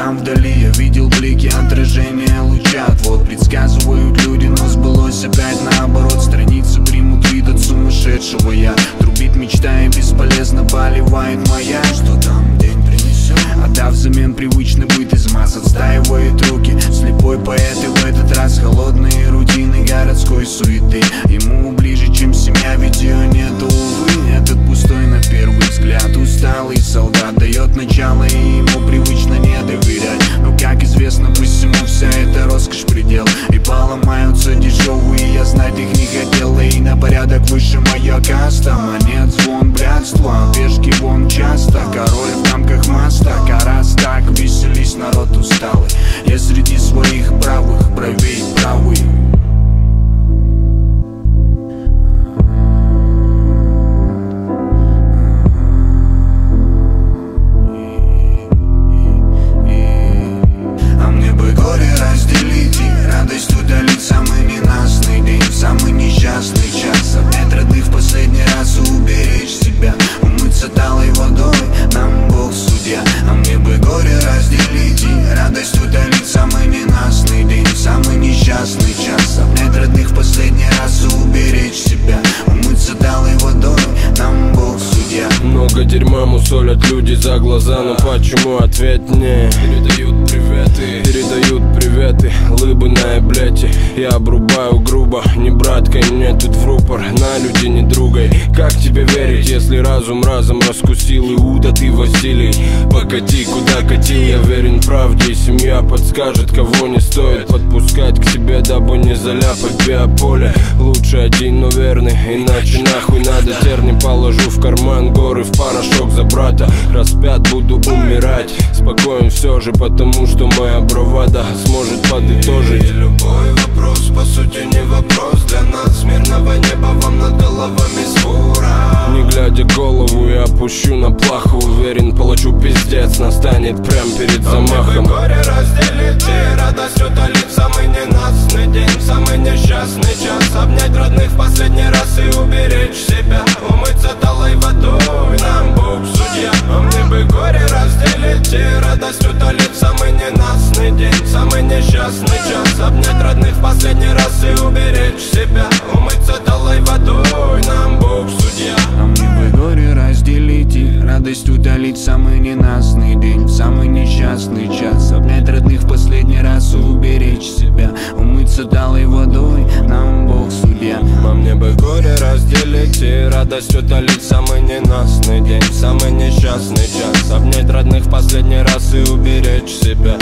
там вдали я видел блики, отражения лучат. Вот предсказывают люди, но сбылось опять наоборот. Страницы примут вид от сумасшедшего я. Трубит мечта и бесполезно поливает моя. Что там день принесет? Отдав взамен привычный быт, из масс отстаивает руки. Слепой поэт и в этот раз холодные рутины городской суеты. Ему ближе, чем семья, ведь ее нету, увы. Этот пустой на первый взгляд усталый солдат дает начало, и ему привычно не доверять. Но, как известно, пусть ему вся эта роскошь предел. И поломаются дешевые, я знать их не хотел. И на порядок выше моя каста. Монет звон, блядство, пешки вон часто. Король в рамках моста, раз так, веселись, народ усталый. Я среди своих правых бровей правый. А мне бы горе разделить и радость удалить. Самый ненастный день, самый несчастный час. Обнять родных в последний раз и уберечь себя. Умыться талой водой, нам Бог судья. А мне бы горе разделить и радость удалить. Самый ненастный день, самый несчастный час. Обнять родных в последний раз и уберечь себя. Умыться талой водой, нам Бог судья. Много дерьма мусолят люди за глаза, но почему ответ не? Передают приветы, лыбы на эблете. Я обрубаю грубо, не братка, мне тут в рупор. На люди не другой, как тебе верить, если разум разом раскусил Иуда, ты Василий. Покати, куда катил, я верен правде, и семья подскажет, кого не стоит подпускать к себе, дабы не заляпать биополе. Лучше один, но верный, иначе нахуй надо. Терни положу в карман, горы в порошок за брата. Распят буду умирать, спокоен все же, потому что моя бравада сможет подытожить. И любой вопрос, по сути, не вопрос для нас. Мирного неба вам над головами свора. Не глядя голову, я опущу на плаху. Уверен, получу пиздец, настанет прям перед замахом. Мне бы горе разделить и радость утолить. Самый ненастный день, самый несчастный час. Обнять родных в последний раз и уберечь себя. Умыться талой водой, нам Бог судья. А мне бы горе разделить и радость утолить. Самый ненастный день, самый несчастный час. Обнять родных в последний раз и уберечь себя. Умыться талой водой, нам Бог судья. А мне бы горе разделить и радость утолить. Самый ненастный день, самый несчастный час. Обнять родных в последний раз и уберечь себя. Умыться талой водой, нам Бог судья. А мне бы горе разделить и радость утолить. Самый ненастный день, самый несчастный час. Обнять родных в последний раз и уберечь себя.